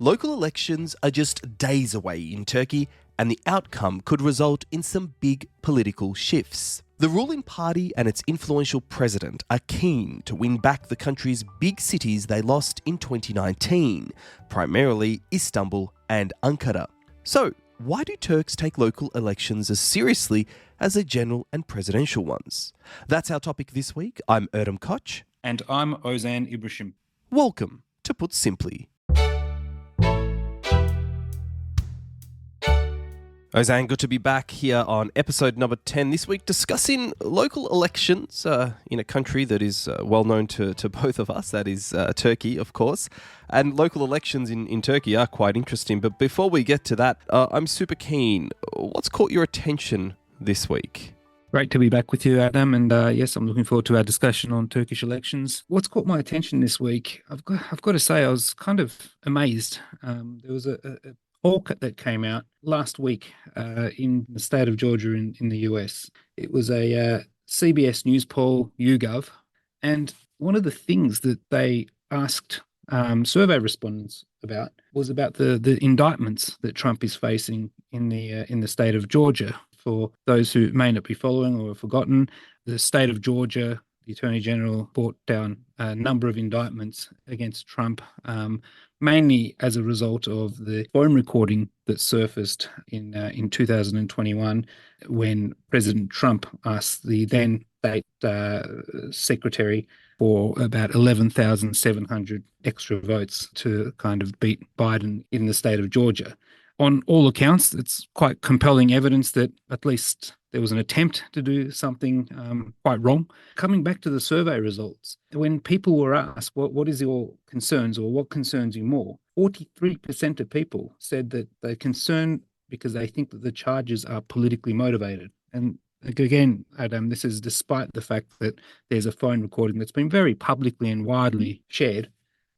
Local elections are just days away in Turkey, and the outcome could result in some big political shifts. The ruling party and its influential president are keen to win back the country's big cities they lost in 2019, primarily Istanbul and Ankara. So, why do Turks take local elections as seriously as the general and presidential ones? That's our topic this week. I'm Erdem Koch. And I'm Ozan Ibrisim. Welcome to Put Simply. Ozan, good to be back here on episode number 10 this week, discussing local elections in a country that is well known to both of us, that is Turkey, of course. And local elections in Turkey are quite interesting. But before we get to that, I'm super keen. What's caught your attention this week? Great to be back with you, Adam. And yes, I'm looking forward to our discussion on Turkish elections. What's caught my attention this week? I've got to say I was kind of amazed. There was a poll that came out last week in the state of Georgia in the US. It was a CBS News poll, YouGov, and one of the things that they asked survey respondents about was about the indictments that Trump is facing in the state of Georgia. For those who may not be following or have forgotten, the state of Georgia, the Attorney General brought down a number of indictments against Trump, mainly as a result of the phone recording that surfaced in 2021 when President Trump asked the then state secretary for about 11,700 extra votes to kind of beat Biden in the state of Georgia. On all accounts, it's quite compelling evidence that at least there was an attempt to do something quite wrong. Coming back to the survey results, when people were asked, what is your concerns or what concerns you more, 43% of people said that they're concerned because they think that the charges are politically motivated. And again, Adam, this is despite the fact that there's a phone recording that's been very publicly and widely shared.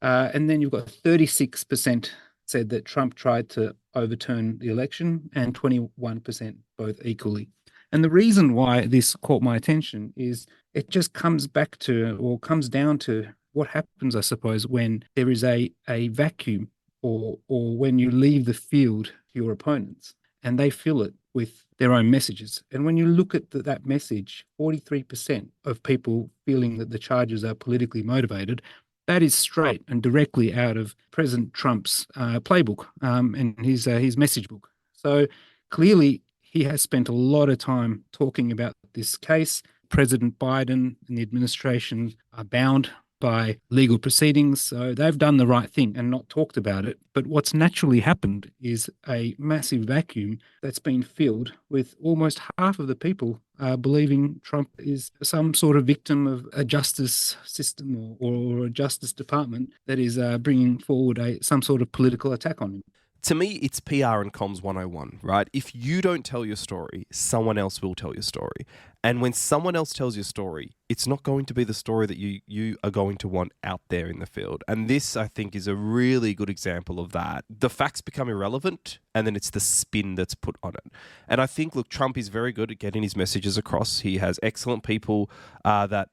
And then you've got 36% said that Trump tried to overturn the election, and 21% both equally. And the reason why this caught my attention is it just comes down to what happens, I suppose, when there is a vacuum or when you leave the field to your opponents and they fill it with their own messages. And when you look at that message, 43% of people feeling that the charges are politically motivated, that is straight and directly out of President Trump's playbook and his message book. So clearly, he has spent a lot of time talking about this case. President Biden and the administration are bound by legal proceedings, so they've done the right thing and not talked about it. But what's naturally happened is a massive vacuum that's been filled with almost half of the people believing Trump is some sort of victim of a justice system or a justice department that is bringing forward some sort of political attack on him. To me, it's PR and comms 101, right? If you don't tell your story, someone else will tell your story. And when someone else tells your story, it's not going to be the story that you are going to want out there in the field. And this, I think, is a really good example of that. The facts become irrelevant, and then it's the spin that's put on it. And I think, look, Trump is very good at getting his messages across. He has excellent people that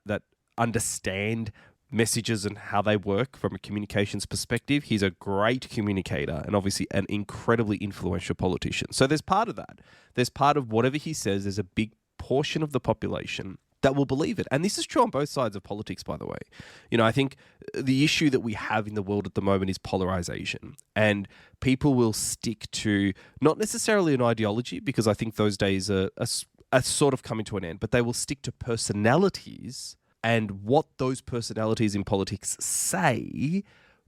understand messages and how they work from a communications perspective. He's a great communicator and obviously an incredibly influential politician. So there's part of that. There's part of whatever he says, there's a big portion of the population that will believe it. And this is true on both sides of politics, by the way. You know, I think the issue that we have in the world at the moment is polarization. And people will stick to not necessarily an ideology, because I think those days are sort of coming to an end, but they will stick to personalities and what those personalities in politics say,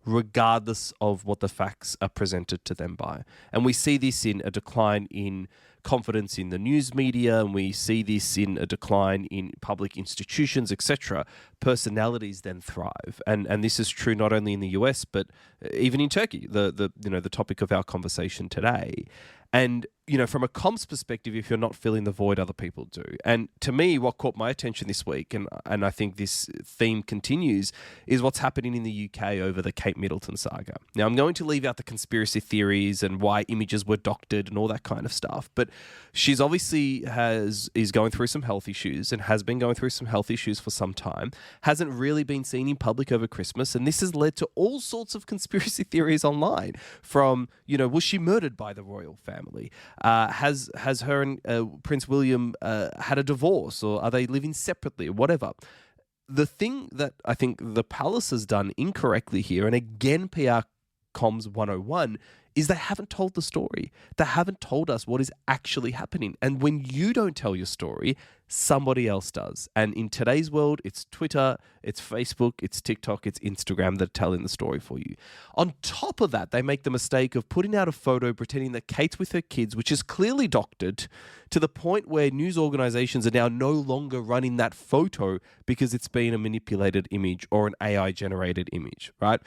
regardless of what the facts are presented to them by. And we see this in a decline in confidence in the news media, and we see this in a decline in public institutions, etc. Personalities then thrive, and this is true not only in the US but even in Turkey, the topic of our conversation today. And from a comms perspective, if you're not filling the void, other people do. And to me, what caught my attention this week, and I think this theme continues, is what's happening in the UK over the Kate Middleton saga. Now, I'm going to leave out the conspiracy theories and why images were doctored and all that kind of stuff, but she's obviously is going through some health issues and has been going through some health issues for some time, hasn't really been seen in public over Christmas, and this has led to all sorts of conspiracy theories online from, was she murdered by the royal family? Has her and Prince William had a divorce, or are they living separately, or whatever? The thing that I think the palace has done incorrectly here, and again, PR comms 101, is they haven't told the story. They haven't told us what is actually happening. And when you don't tell your story, somebody else does. And in today's world, it's Twitter, it's Facebook, it's TikTok, it's Instagram that are telling the story for you. On top of that, they make the mistake of putting out a photo pretending that Kate's with her kids, which is clearly doctored, to the point where news organizations are now no longer running that photo because it's been a manipulated image or an AI-generated image, right?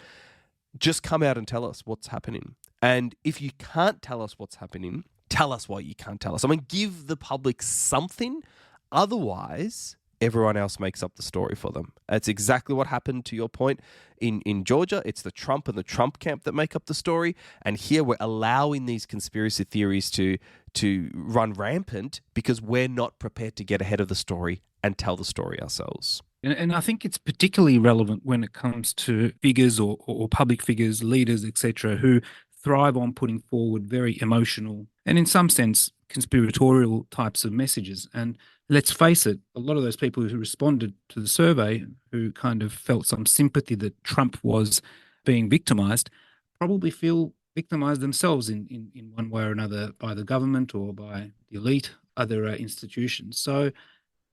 Just come out and tell us what's happening. And if you can't tell us what's happening, tell us why you can't tell us. I mean, give the public something. Otherwise, everyone else makes up the story for them. That's exactly what happened, to your point, in Georgia. It's the Trump and the Trump camp that make up the story. And here we're allowing these conspiracy theories to run rampant because we're not prepared to get ahead of the story and tell the story ourselves. And I think it's particularly relevant when it comes to figures or public figures, leaders, etc., who thrive on putting forward very emotional and, in some sense, conspiratorial types of messages. And let's face it, a lot of those people who responded to the survey, who kind of felt some sympathy that Trump was being victimized, probably feel victimized themselves in one way or another by the government or by the elite, other institutions. So,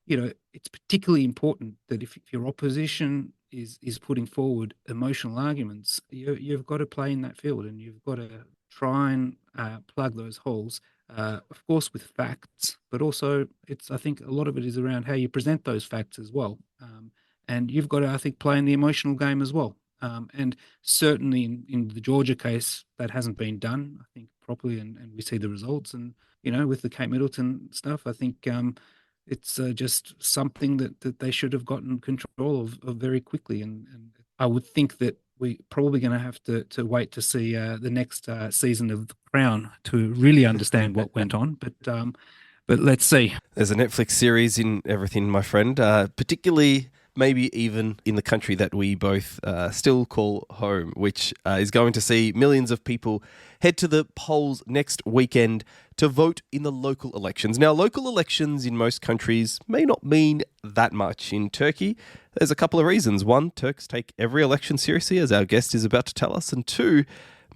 it's particularly important that if your opposition is putting forward emotional arguments, you've got to play in that field, and you've got to try and plug those holes, of course, with facts, but also I think a lot of it is around how you present those facts as well. And you've got to, I think, play in the emotional game as well. And certainly in the Georgia case, that hasn't been done, I think, properly, and we see the results. And, with the Kate Middleton stuff, I think it's just something that they should have gotten control of very quickly. And I would think that we're probably going to have to wait to see the next season of The Crown to really understand what went on. But let's see. There's a Netflix series in everything, my friend, particularly maybe even in the country that we both still call home, which is going to see millions of people head to the polls next weekend to vote in the local elections. Now, local elections in most countries may not mean that much. In Turkey, there's a couple of reasons. One, Turks take every election seriously, as our guest is about to tell us. And two,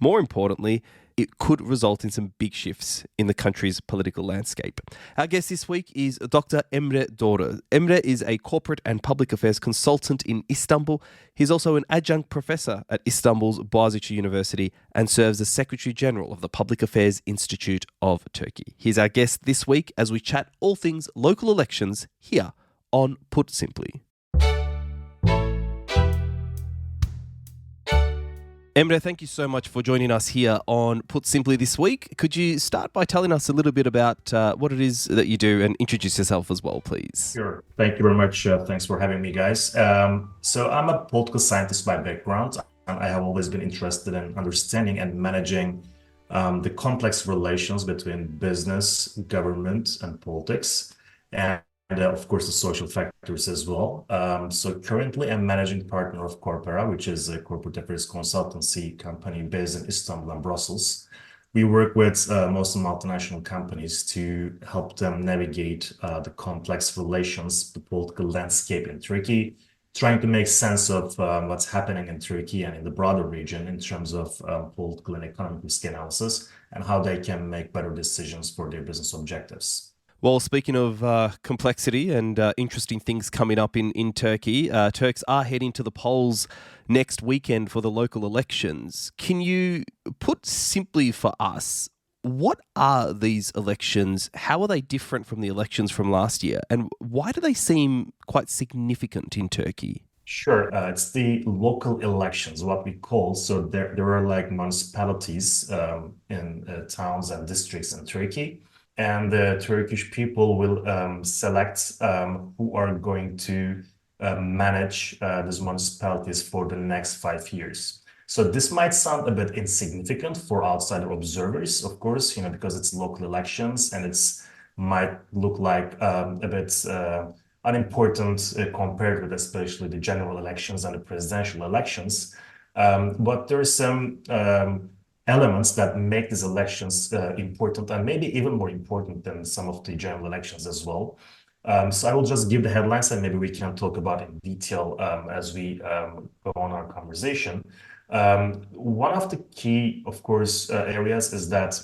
more importantly, it could result in some big shifts in the country's political landscape. Our guest this week is Dr Emre Dogru. Emre is a corporate and public affairs consultant in Istanbul. He's also an adjunct professor at Istanbul's Boğaziçi University and serves as Secretary General of the Public Affairs Institute of Turkey. He's our guest this week as we chat all things local elections here on Put Simply. Emre, thank you so much for joining us here on Put Simply this week. Could you start by telling us a little bit about what it is that you do and introduce yourself as well, please? Sure. Thank you very much. Thanks for having me, guys. So I'm a political scientist by background, and I have always been interested in understanding and managing the complex relations between business, government, and politics. And of course, the social factors as well. So currently, I'm managing partner of Corpera, which is a corporate affairs consultancy company based in Istanbul and Brussels. We work with most multinational companies to help them navigate the complex relations, the political landscape in Turkey, trying to make sense of what's happening in Turkey and in the broader region in terms of political and economic risk analysis and how they can make better decisions for their business objectives. Well, speaking of complexity and interesting things coming up in Turkey, Turks are heading to the polls next weekend for the local elections. Can you put simply for us, what are these elections? How are they different from the elections from last year? And why do they seem quite significant in Turkey? Sure. It's the local elections, what we call. So there are like municipalities in towns and districts in Turkey. and the Turkish people will select who are going to manage these municipalities for the next 5 years. So this might sound a bit insignificant for outsider observers, of course, because it's local elections and it's might look like a bit unimportant compared with especially the general elections and the presidential elections. But there are some elements that make these elections important and maybe even more important than some of the general elections as well. So I will just give the headlines and maybe we can talk about in detail as we go on our conversation. One of the key, of course, areas is that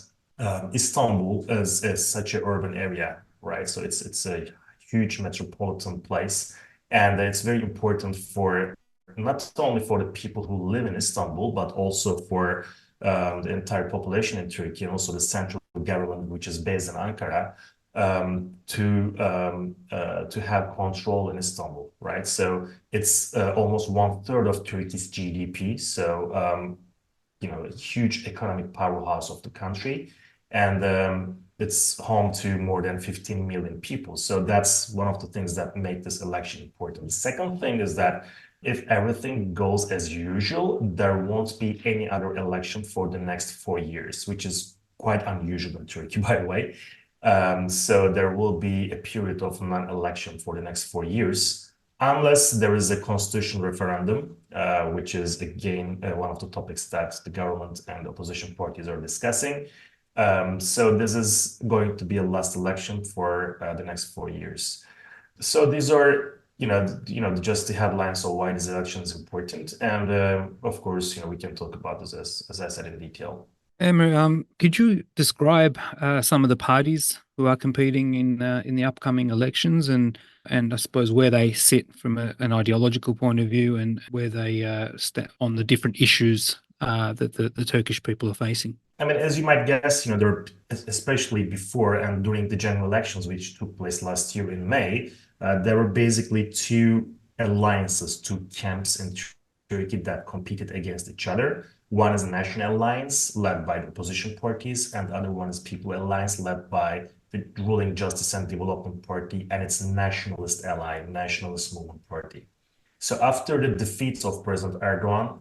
Istanbul is such an urban area, right? So it's a huge metropolitan place, and it's very important for not only for the people who live in Istanbul, but also for the entire population in Turkey, and also the central government, which is based in Ankara, to have control in Istanbul, right? So it's almost 1/3 of Turkey's GDP. So a huge economic powerhouse of the country, and it's home to more than 15 million people. So that's one of the things that make this election important. The second thing is that if everything goes as usual, there won't be any other election for the next 4 years, which is quite unusual in Turkey, by the way. So there will be a period of non-election for the next 4 years, unless there is a constitutional referendum, which is again one of the topics that the government and opposition parties are discussing. So this is going to be a last election for the next 4 years. So these are just the headlines of why this election is important, and of course we can talk about this as I said in detail. Emre, could you describe some of the parties who are competing in the upcoming elections, and I suppose where they sit from an ideological point of view, and where they stand on the different issues that the Turkish people are facing? I mean, as you might guess, there, especially before and during the general elections, which took place last year in May, there were basically two alliances, two camps in Turkey that competed against each other. One is a National Alliance led by the opposition parties, and the other one is People Alliance led by the ruling Justice and Development Party and its nationalist ally, Nationalist Movement Party. So after the defeat of President Erdogan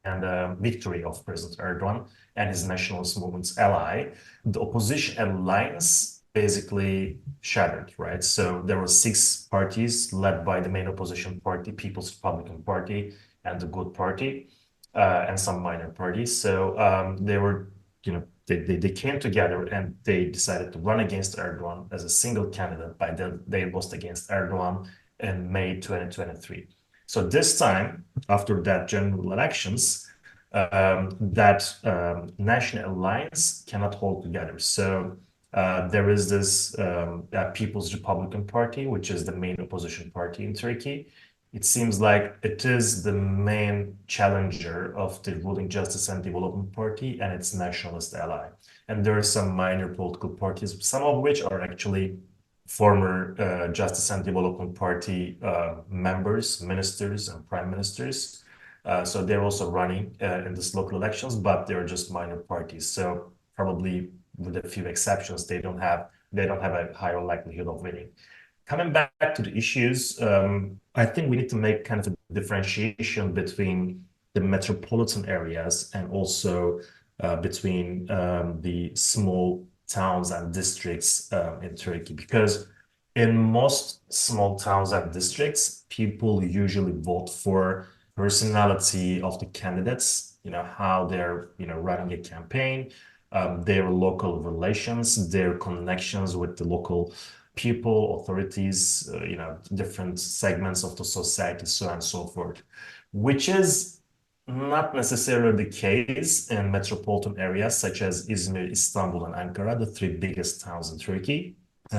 and victory of President Erdogan and his nationalist movement's ally, the opposition alliance basically shattered, right? So there were 6 parties led by the main opposition party, People's Republican Party and the Good Party, and some minor parties. So they were, they came together and they decided to run against Erdogan as a single candidate. By then, they lost against Erdogan in May 2023. So this time, after that general elections, that National Alliance cannot hold together. So there is this People's Republican Party, which is the main opposition party in Turkey. It seems like it is the main challenger of the ruling Justice and Development Party and its nationalist ally. And there are some minor political parties, some of which are actually former Justice and Development Party members, ministers, and prime ministers. So they're also running in these local elections, but they're just minor parties. So probably with a few exceptions, they don't have a higher likelihood of winning. Coming back to the issues, I think we need to make kind of a differentiation between the metropolitan areas and also between the small towns and districts in Turkey, because in most small towns and districts, people usually vote for personality of the candidates, how they're, running a campaign, their local relations, their connections with the local people, authorities, different segments of the society, so on and so forth, which is not necessarily the case in metropolitan areas such as Izmir, Istanbul, and Ankara, the 3 biggest towns in Turkey,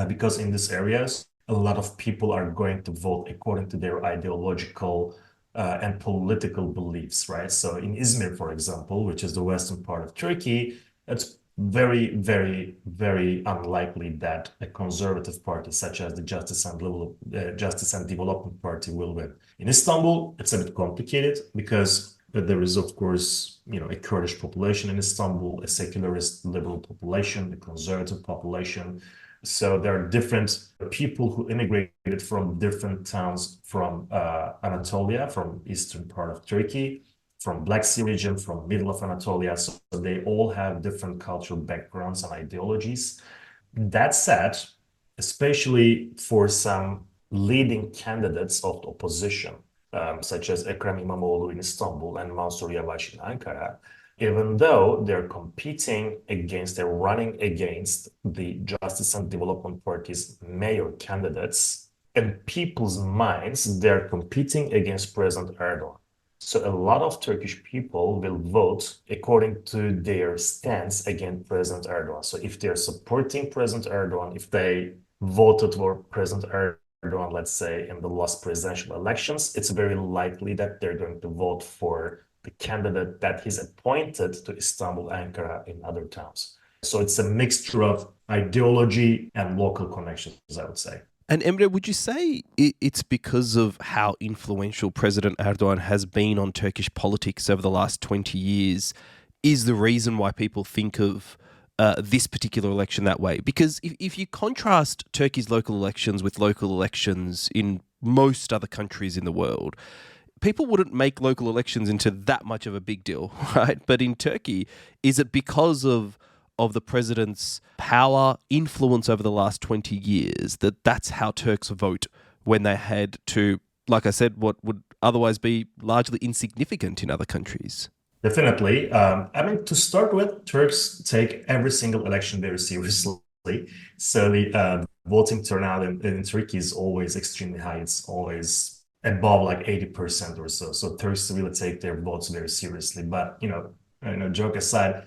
because in these areas, a lot of people are going to vote according to their ideological and political beliefs, right? So in Izmir, for example, which is the western part of Turkey, it's very, very, very unlikely that a conservative party such as the Justice and Development Party will win. In Istanbul, it's a bit complicated because There is, of course, a Kurdish population in Istanbul, a secularist liberal population, a conservative population. So there are different people who immigrated from different towns from Anatolia, from eastern part of Turkey, from Black Sea region, from middle of Anatolia. So they all have different cultural backgrounds and ideologies. That said, especially for some leading candidates of the opposition, such as Ekrem İmamoğlu in Istanbul and Mansur Yavaş in Ankara, even though they're running against the Justice and Development Party's mayor candidates, in people's minds, they're competing against President Erdogan. So a lot of Turkish people will vote according to their stance against President Erdogan. So if they're supporting President Erdogan, if they voted for President Erdogan, let's say in the last presidential elections, it's very likely that they're going to vote for the candidate that he's appointed to Istanbul, Ankara, in other towns. So it's a mixture of ideology and local connections, I would say. And Emre, would you say it's because of how influential President Erdogan has been on Turkish politics over the last 20 years is the reason why people think of this particular election that way? Because if you contrast Turkey's local elections with local elections in most other countries in the world, people wouldn't make local elections into that much of a big deal, right? But in Turkey, is it because of the president's power, influence over the last 20 years, that's how Turks vote when they head to, like I said, what would otherwise be largely insignificant in other countries? Definitely. I mean, to start with, Turks take every single election very seriously. So the voting turnout in Turkey is always extremely high. It's always above like 80% or so. So Turks really take their votes very seriously. But, joke aside,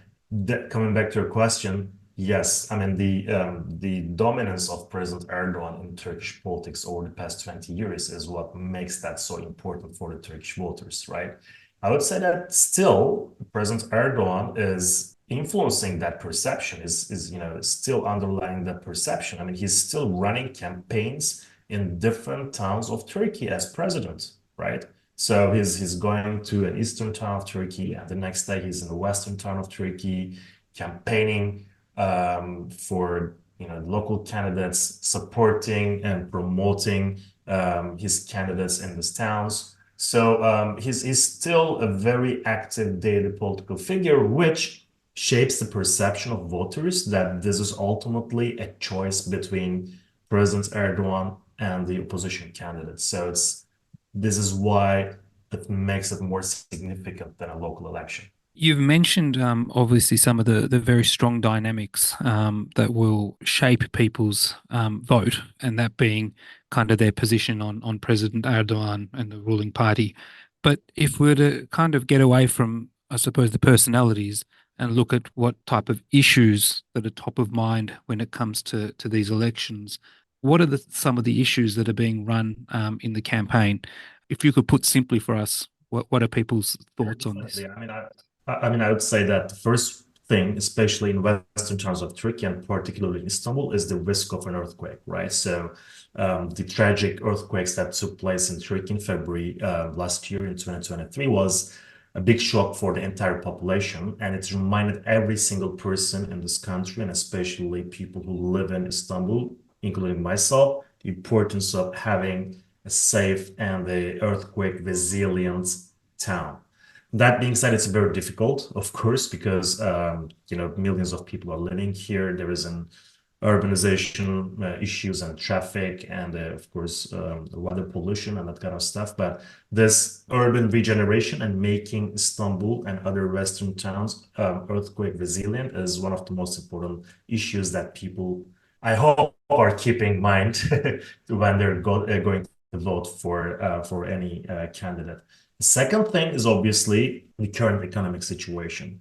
coming back to your question, yes, I mean the dominance of President Erdogan in Turkish politics over the past 20 years is what makes that so important for the Turkish voters, right? I would say that still President Erdogan is influencing that perception, is still underlying that perception. I mean, he's still running campaigns in different towns of Turkey as president, right? So he's going to an eastern town of Turkey, and the next day he's in the western town of Turkey, campaigning for local candidates, supporting and promoting his candidates in these towns. So he's still a very active daily political figure, which shapes the perception of voters that this is ultimately a choice between President Erdogan and the opposition candidates. So this is why it makes it more significant than a local election. You've mentioned obviously some of the very strong dynamics that will shape people's vote, and that being kind of their position on President Erdogan and the ruling party. But if we're to kind of get away from, I suppose, the personalities and look at what type of issues that are top of mind when it comes to these elections, what are some of the issues that are being run in the campaign? If you could put simply for us, what are people's thoughts on this? I mean, I would say that the first thing, especially in western towns of Turkey and particularly in Istanbul, is the risk of an earthquake, right? So the tragic earthquakes that took place in Turkey in February last year in 2023 was a big shock for the entire population, and it reminded every single person in this country, and especially people who live in Istanbul, including myself, the importance of having a safe and a earthquake resilient town. That being said, it's very difficult, of course, because millions of people are living here. There is an urbanization issues and traffic, and of course water pollution and that kind of stuff. But this urban regeneration and making Istanbul and other Western towns earthquake resilient is one of the most important issues that people, I hope, are keeping in mind when they're going to vote for any candidate. The second thing is obviously the current economic situation.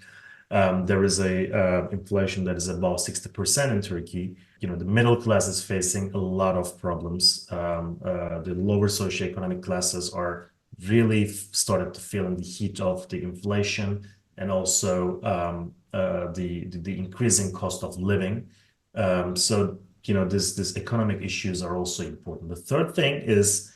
There is a inflation that is above 60% in Turkey. The middle class is facing a lot of problems. The lower socioeconomic classes are really started to feel in the heat of the inflation and also the increasing cost of living. So this economic issues are also important. The third thing is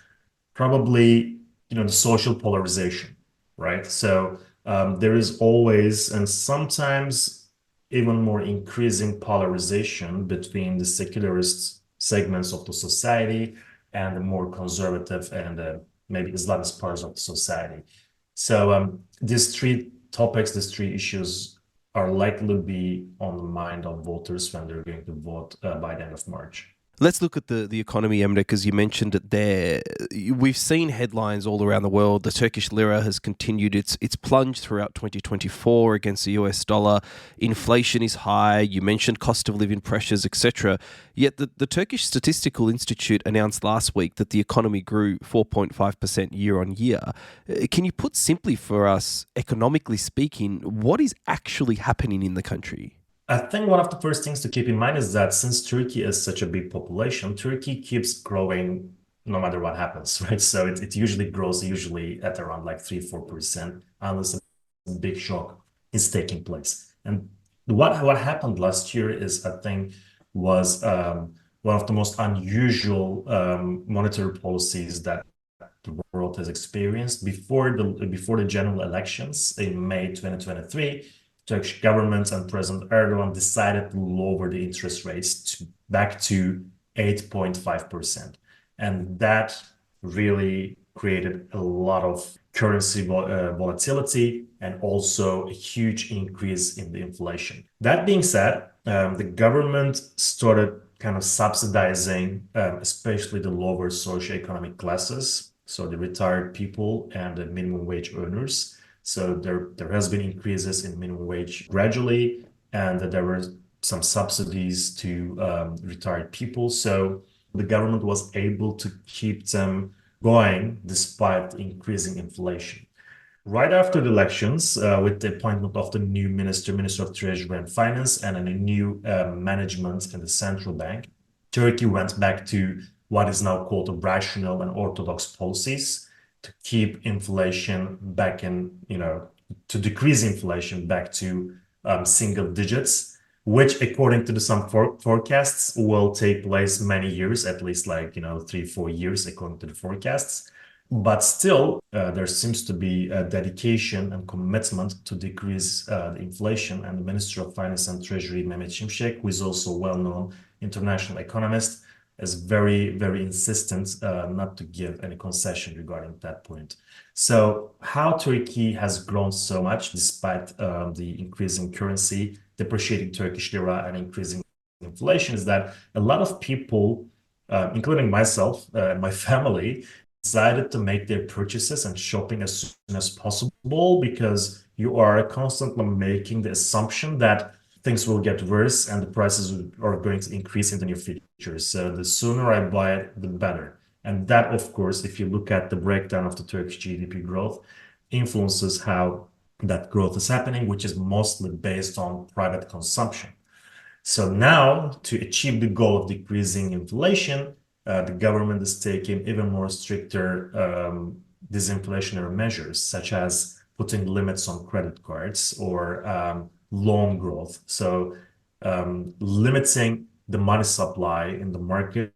probably the social polarization. right? So there is always, and sometimes even more increasing polarization between the secularist segments of the society and the more conservative and maybe Islamist parts of the society. So these three topics, these three issues are likely to be on the mind of voters when they're going to vote by the end of March. Let's look at the economy, Emre, because you mentioned it there. We've seen headlines all around the world. The Turkish lira has continued its plunge throughout 2024 against the US dollar. Inflation is high. You mentioned cost of living pressures, etc. Yet the Turkish Statistical Institute announced last week that the economy grew 4.5% year on year. Can you put simply for us, economically speaking, what is actually happening in the country? I think one of the first things to keep in mind is that since Turkey is such a big population, Turkey keeps growing no matter what happens, right? So it usually grows usually at around like 3-4%, unless a big shock is taking place. And what happened last year is, I think, was one of the most unusual monetary policies that the world has experienced. Before the general elections in May 2023, Turkish government and President Erdogan decided to lower the interest rates back to 8.5%. And that really created a lot of currency volatility and also a huge increase in the inflation. That being said, the government started kind of subsidizing, especially the lower socioeconomic classes, so the retired people and the minimum wage earners. So there has been increases in minimum wage gradually, and there were some subsidies to retired people. So the government was able to keep them going despite increasing inflation. Right after the elections, with the appointment of the new Minister of Treasury and Finance, and a new management in the central bank, Turkey went back to what is now called the rational and orthodox policies to keep inflation back to decrease inflation back to single digits, which according to some forecasts will take place many years, at least 3-4 years according to the forecasts. But still, there seems to be a dedication and commitment to decrease the inflation. And the Minister of Finance and Treasury, Mehmet Şimşek, who is also a well-known international economist, is very, very insistent not to give any concession regarding that point. So how Turkey has grown so much despite the increasing currency, depreciating Turkish lira, and increasing inflation is that a lot of people, including myself and my family, decided to make their purchases and shopping as soon as possible, because you are constantly making the assumption that things will get worse and the prices are going to increase in the near future. So the sooner I buy it, the better. And that, of course, if you look at the breakdown of the Turkish GDP growth, influences how that growth is happening, which is mostly based on private consumption. So now, to achieve the goal of decreasing inflation, the government is taking even more stricter disinflationary measures, such as putting limits on credit cards or loan growth. So limiting the money supply in the markets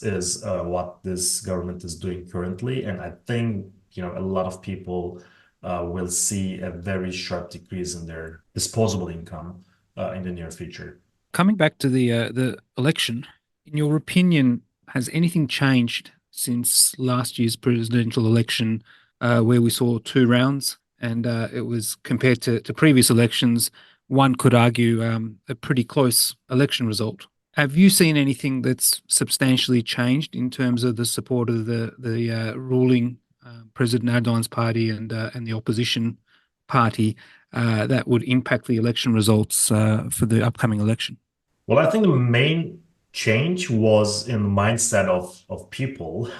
is what this government is doing currently. And I think a lot of people will see a very sharp decrease in their disposable income in the near future. Coming back to the election, in your opinion, has anything changed since last year's presidential election, where we saw 2 rounds, and it was compared to previous elections, one could argue a pretty close election result. Have you seen anything that's substantially changed in terms of the support of the ruling President Erdogan's party and the opposition party that would impact the election results for the upcoming election? Well, I think the main change was in the mindset of people,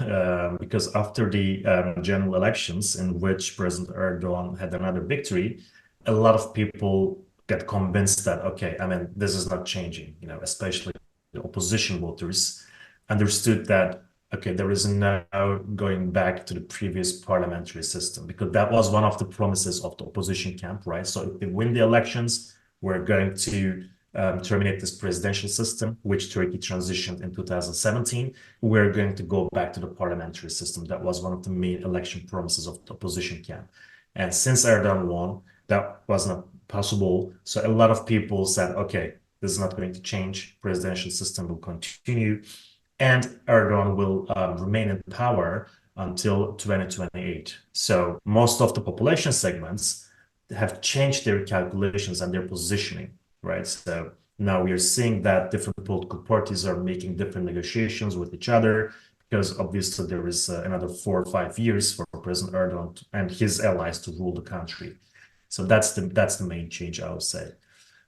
because after the general elections in which President Erdogan had another victory, a lot of people get convinced that, okay, I mean, this is not changing, especially the opposition voters understood that, okay, there is now going back to the previous parliamentary system, because that was one of the promises of the opposition camp, right? So if they win the elections, we're going to terminate this presidential system, which Turkey transitioned in 2017. We're going to go back to the parliamentary system. That was one of the main election promises of the opposition camp. And since Erdogan won, that was not possible. So a lot of people said, okay, this is not going to change. Presidential system will continue, and Erdogan will remain in power until 2028. So most of the population segments have changed their calculations and their positioning, right? So now we are seeing that different political parties are making different negotiations with each other, because obviously there is another 4 or 5 years for President Erdogan and his allies to rule the country. So that's the main change, I would say.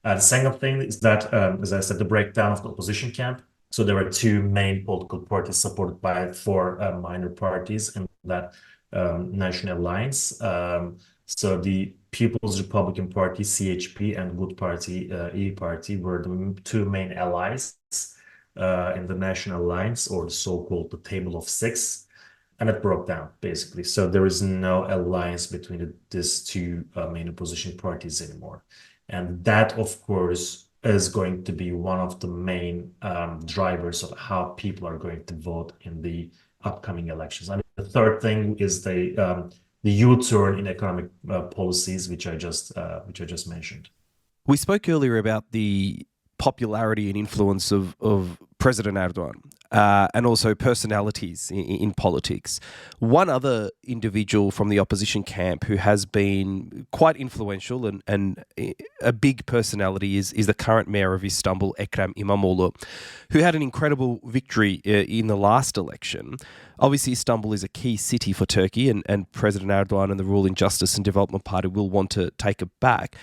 The second thing is that, as I said, the breakdown of the opposition camp. So there were two main political parties supported by four minor parties in that national alliance. So the People's Republican Party, CHP, and Good Party, E Party, were the two main allies in the national alliance, or the so-called the Table of Six, and it broke down basically. So there is no alliance between these two main opposition parties anymore, and that, of course, is going to be one of the main drivers of how people are going to vote in the upcoming elections. I mean, the third thing is the U-turn in economic policies, which I just mentioned. We spoke earlier about the popularity and influence of President Erdogan and also personalities in politics. One other individual from the opposition camp who has been quite influential and a big personality is the current mayor of Istanbul, Ekrem İmamoğlu, who had an incredible victory in the last election. Obviously, Istanbul is a key city for Turkey, and President Erdogan and the ruling Justice and Development Party will want to take it back.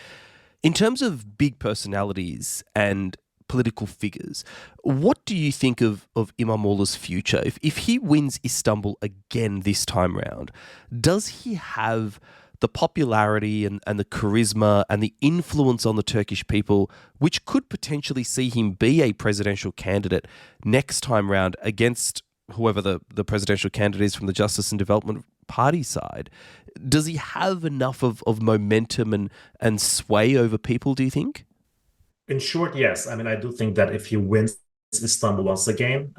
In terms of big personalities and political figures, what do you think of İmamoğlu's future? If he wins Istanbul again this time round, does he have the popularity and the charisma and the influence on the Turkish people, which could potentially see him be a presidential candidate next time round against whoever the presidential candidate is from the Justice and Development Party side? Does he have enough of momentum and sway over people, do you think? In short, yes. I mean, I do think that if he wins Istanbul once again,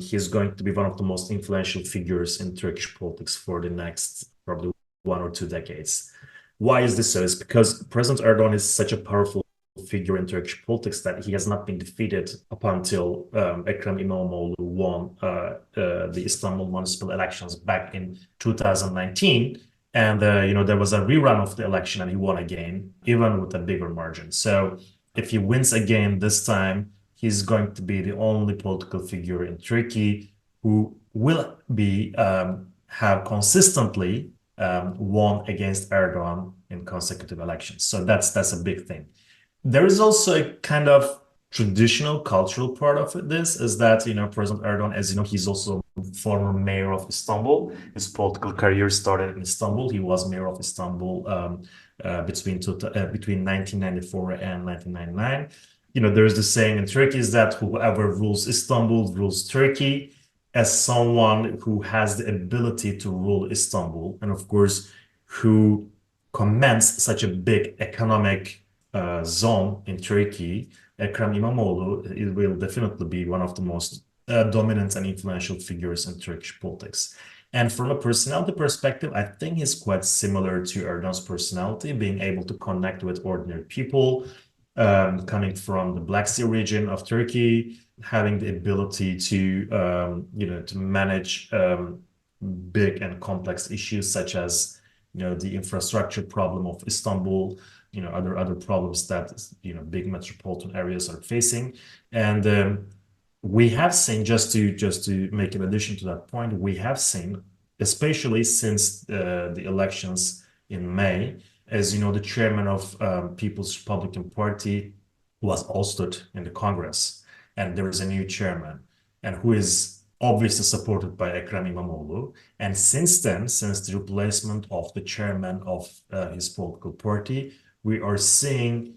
he's going to be one of the most influential figures in Turkish politics for the next probably 1 or 2 decades. Why is this so? It's because President Erdogan is such a powerful figure in Turkish politics that he has not been defeated up until Ekrem İmamoğlu won the Istanbul municipal elections back in 2019. And, there was a rerun of the election and he won again, even with a bigger margin. So if he wins again this time, he's going to be the only political figure in Turkey who will be have consistently won against Erdogan in consecutive elections. So that's a big thing. There is also a kind of traditional cultural part of this, is that, President Erdogan, as you know, he's also former mayor of Istanbul. His political career started in Istanbul. He was mayor of Istanbul between 1994 and 1999. There's the saying in Turkey is that whoever rules Istanbul rules Turkey. As someone who has the ability to rule Istanbul, and of course, who commands such a big economic zone in Turkey, Ekrem İmamoğlu will definitely be one of the most dominant and influential figures in Turkish politics. And from a personality perspective, I think he's quite similar to Erdogan's personality, being able to connect with ordinary people, coming from the Black Sea region of Turkey, having the ability to manage big and complex issues such as the infrastructure problem of Istanbul, other problems that big metropolitan areas are facing. And we have seen, just to make an addition to that point, we have seen, especially since the elections in May, as you know, the chairman of People's Republican Party was ousted in the Congress, and there is a new chairman, and who is obviously supported by Ekrem İmamoğlu. And since then, since the replacement of the chairman of his political party, we are seeing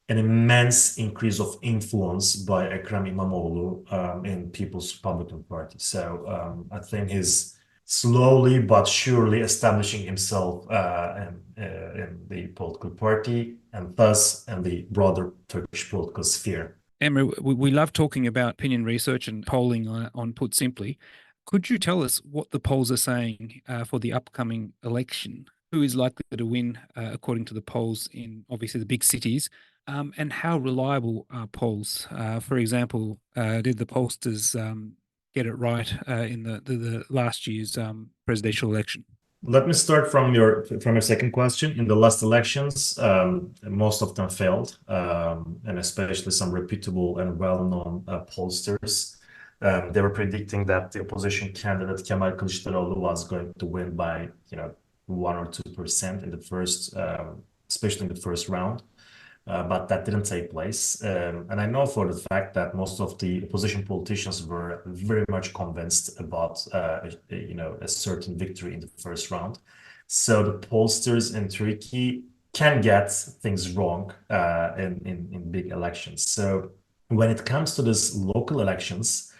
an immense increase of influence by Ekrem İmamoğlu in People's Republican Party. So I think he's slowly but surely establishing himself in the political party, and thus in the broader Turkish political sphere. Emre, we love talking about opinion research and polling on Put Simply. Could you tell us what the polls are saying for the upcoming election? who is likely to win according to the polls in obviously the big cities, and how reliable are polls? For example, did the pollsters get it right in the last year's presidential election? Let me start from your second question. In the last elections, most of them failed, and especially some reputable and well-known pollsters. They were predicting that the opposition candidate Kemal Kılıçdaroğlu was going to win by 1 or 2% in the first, especially in the first round. But that didn't take place. And I know for the fact that most of the opposition politicians were very much convinced about a certain victory in the first round. So the pollsters in Turkey can get things wrong in big elections. So when it comes to this local elections,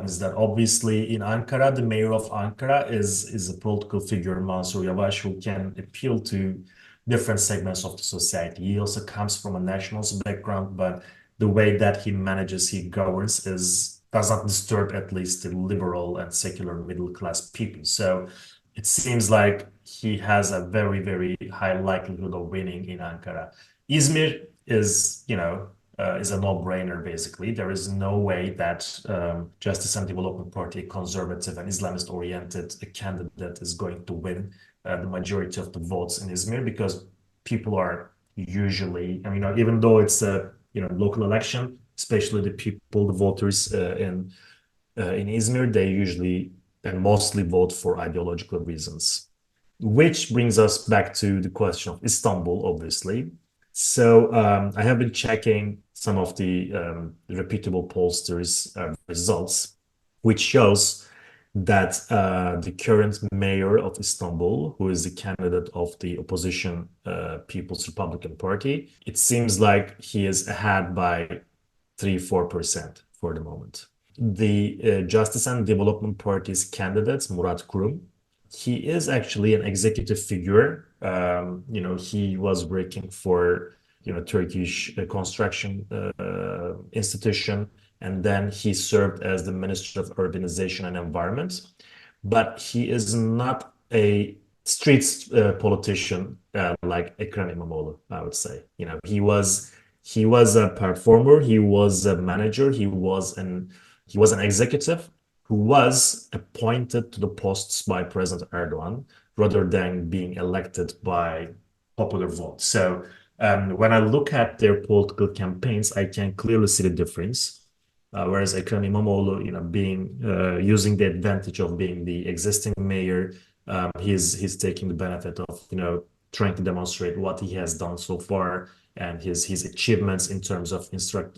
is that obviously in Ankara, the mayor of Ankara is a political figure, Mansur Yavaş, who can appeal to different segments of the society. He also comes from a nationalist background, but the way that he manages, he governs does not disturb at least the liberal and secular middle class people. So it seems like he has a very, very high likelihood of winning in Ankara. Izmir is a no-brainer, basically. There is no way that Justice and Development Party, a conservative and Islamist-oriented candidate, is going to win the majority of the votes in Izmir, because people are usually, even though it's a local election, especially the voters in Izmir, they usually and mostly vote for ideological reasons. Which brings us back to the question of Istanbul, obviously. So I have been checking some of the reputable pollsters' results, which shows that the current mayor of Istanbul, who is the candidate of the opposition People's Republican Party, it seems like he is ahead by 3-4% for the moment. The Justice and Development Party's candidate, Murat Kurum, he is actually an executive figure. He was working for Turkish construction institution, and then he served as the Minister of Urbanization and Environment. But he is not a street politician like Ekrem İmamoğlu, I would say. He was a performer, he was a manager, he was an executive who was appointed to the posts by President Erdogan rather than being elected by popular vote. So when I look at their political campaigns, I can clearly see the difference. Whereas Ekrem İmamoğlu, using the advantage of being the existing mayor, he's taking the benefit of trying to demonstrate what he has done so far and his achievements in terms of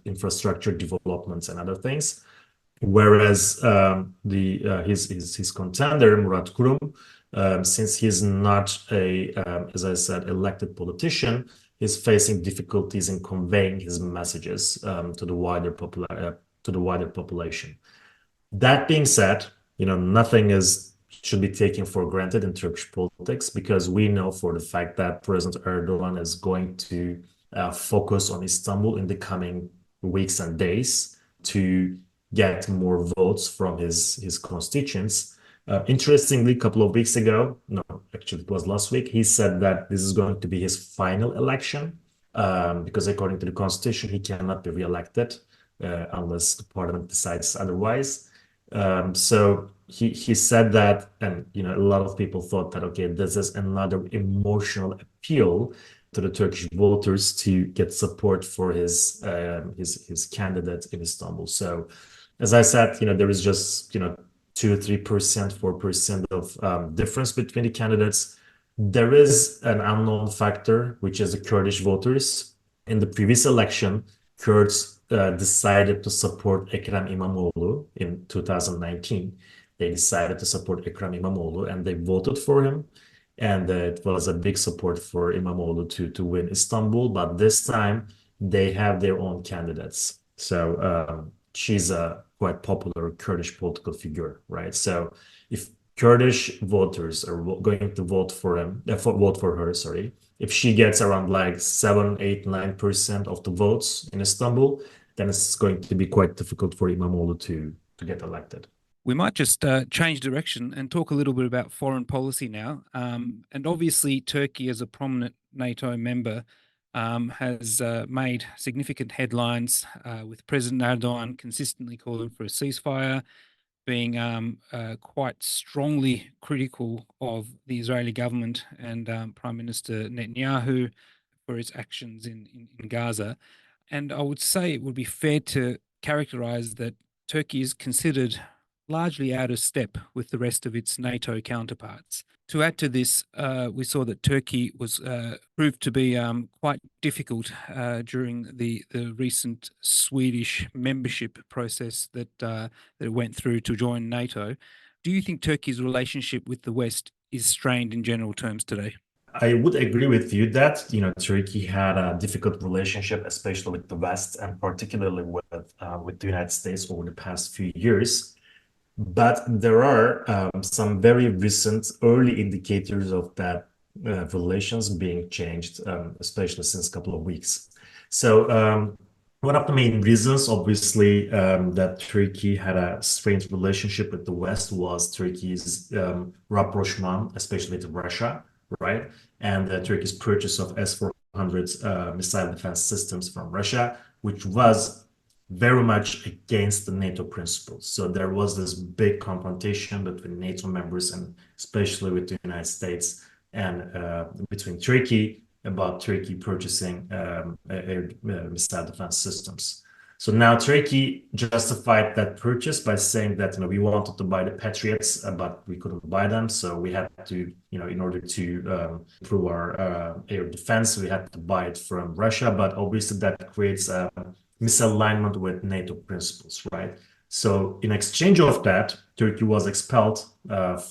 infrastructure developments and other things. Whereas his contender Murat Kurum, since he's not as I said, elected politician, is facing difficulties in conveying his messages to the wider population. That being said, nothing should be taken for granted in Turkish politics, because we know for the fact that President Erdogan is going to focus on Istanbul in the coming weeks and days to get more votes from his constituents. Interestingly, a couple of weeks ago, no, actually it was last week, he said that this is going to be his final election, because according to the constitution, he cannot be re-elected unless the parliament decides otherwise. So he said that, and a lot of people thought that, okay, this is another emotional appeal to the Turkish voters to get support for his candidate in Istanbul. So as I said, there is just 2%, 3%, 4% of difference between the candidates. There is an unknown factor, which is the Kurdish voters. In the previous election, Kurds decided to support Ekrem İmamoğlu in 2019. They decided to support Ekrem İmamoğlu and they voted for him. And it was a big support for İmamoğlu to win Istanbul. But this time, they have their own candidates. So she's a quite popular Kurdish political figure, right? So if Kurdish voters are going to vote for her, sorry, if she gets around like 7, 8, 9% of the votes in Istanbul, then it's going to be quite difficult for İmamoğlu to get elected. We might just change direction and talk a little bit about foreign policy now. And obviously, Turkey, as a prominent NATO member, has made significant headlines with President Erdogan consistently calling for a ceasefire, being quite strongly critical of the Israeli government and Prime Minister Netanyahu for its actions in Gaza. And I would say it would be fair to characterize that Turkey is considered largely out of step with the rest of its NATO counterparts. To add to this, we saw that Turkey was proved to be quite difficult during the recent Swedish membership process that it went through to join NATO. Do you think Turkey's relationship with the West is strained in general terms today? I would agree with you that Turkey had a difficult relationship, especially with the West and particularly with the United States over the past few years. But there are some very recent early indicators of that relations being changed, especially since a couple of weeks. So one of the main reasons, obviously, that Turkey had a strained relationship with the West was Turkey's rapprochement, especially with Russia, right? And Turkey's purchase of S-400 missile defense systems from Russia, which was very much against the NATO principles. So there was this big confrontation between NATO members and especially with the United States and between Turkey about Turkey purchasing missile defense systems. So now Turkey justified that purchase by saying that we wanted to buy the Patriots, but we couldn't buy them. So we had to, in order to improve our air defense, we had to buy it from Russia. But obviously that creates a misalignment with NATO principles, right? So in exchange of that, Turkey was expelled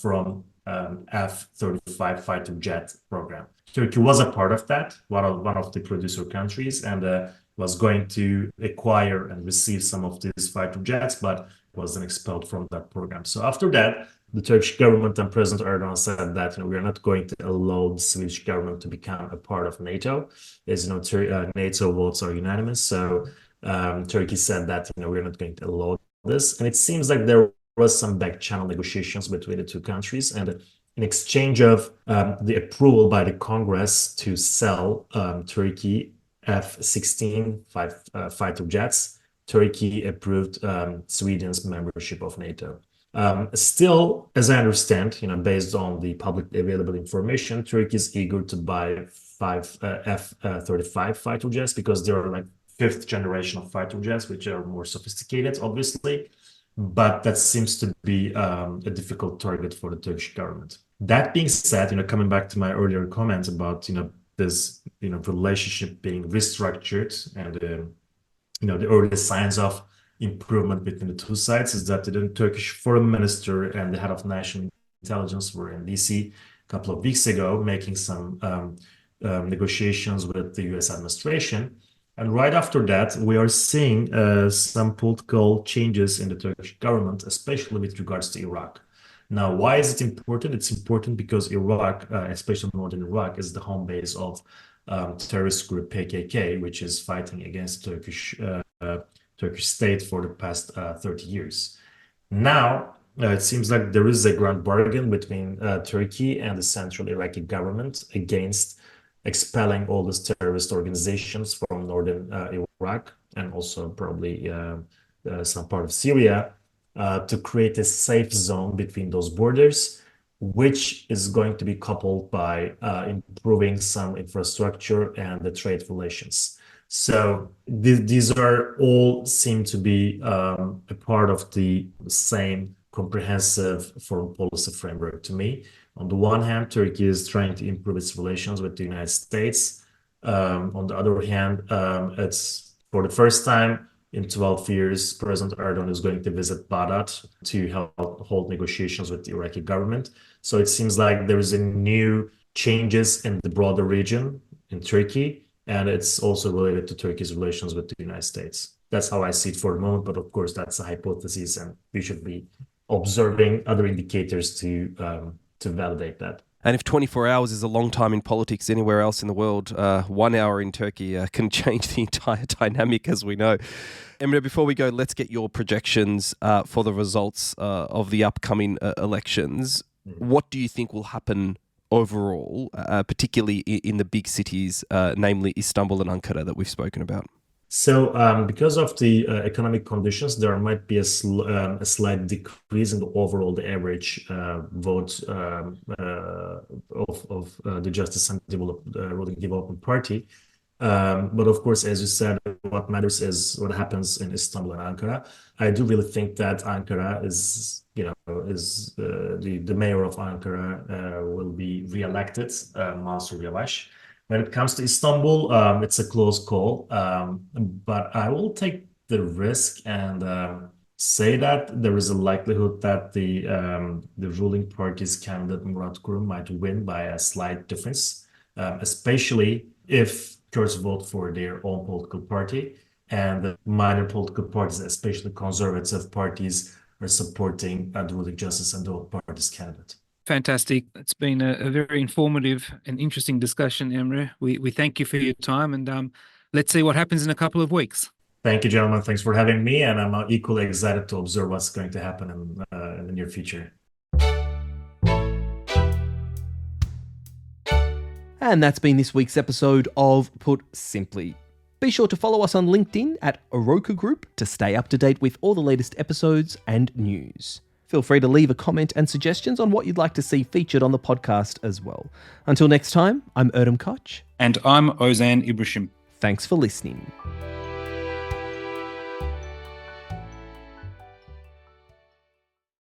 from F-35 fighter jet program. Turkey was a part of that, one of the producer countries, and was going to acquire and receive some of these fighter jets, but was then expelled from that program. So after that, the Turkish government and President Erdogan said that we are not going to allow the Swedish government to become a part of NATO. As you know, NATO votes are unanimous. So Turkey said that we're not going to allow this. And it seems like there was some back channel negotiations between the two countries. And in exchange of the approval by the Congress to sell Turkey F-16 fighter jets, Turkey approved Sweden's membership of NATO. Still, as I understand, based on the publicly available information, Turkey is eager to buy five F-35 fighter jets because they are like fifth generation of fighter jets, which are more sophisticated, obviously. But that seems to be a difficult target for the Turkish government. That being said, coming back to my earlier comments about this relationship being restructured and the early signs of improvement between the two sides is that the Turkish foreign minister and the head of national intelligence were in DC a couple of weeks ago making some negotiations with the US administration. And right after that, we are seeing some political changes in the Turkish government, especially with regards to Iraq. Now, why is it important? It's important because Iraq, especially northern Iraq, is the home base of terrorist group PKK, which is fighting against Turkish state for the past 30 years. Now, it seems like there is a grand bargain between Turkey and the central Iraqi government against expelling all these terrorist organizations from northern Iraq and also probably some part of Syria to create a safe zone between those borders, which is going to be coupled by improving some infrastructure and the trade relations. So these are all seem to be a part of the same comprehensive foreign policy framework to me. On the one hand, Turkey is trying to improve its relations with the United States. On the other hand, it's for the first time in 12 years, President Erdogan is going to visit Baghdad to help hold negotiations with the Iraqi government. So it seems like there is a new changes in the broader region in Turkey, and it's also related to Turkey's relations with the United States. That's how I see it for the moment, but of course that's a hypothesis, and we should be observing other indicators to validate that. And if 24 hours is a long time in politics anywhere else in the world, 1 hour in Turkey can change the entire dynamic, as we know. Emre, before we go, let's get your projections for the results of the upcoming elections. What do you think will happen overall, particularly in the big cities, namely Istanbul and Ankara that we've spoken about? So, because of the economic conditions, there might be a slight decrease in the average vote of the Justice and Ruling Development Party. But of course, as you said, what matters is what happens in Istanbul and Ankara. I do really think that Ankara is the mayor of Ankara will be re-elected, Mansur Yavaş. When it comes to Istanbul, it's a close call, but I will take the risk and say that there is a likelihood that the ruling party's candidate Murat Kurum might win by a slight difference, especially if Kurds vote for their own political party and the minor political parties, especially conservative parties, are supporting the ruling Justice and Development Party's candidate. Fantastic. It's been a very informative and interesting discussion, Emre. We thank you for your time, and let's see what happens in a couple of weeks. Thank you, gentlemen. Thanks for having me, and I'm equally excited to observe what's going to happen in the near future. And that's been this week's episode of Put Simply. Be sure to follow us on LinkedIn at Oroka Group to stay up to date with all the latest episodes and news. Feel free to leave a comment and suggestions on what you'd like to see featured on the podcast as well. Until next time, I'm Erdem Koch. And I'm Ozan Ibrisim. Thanks for listening.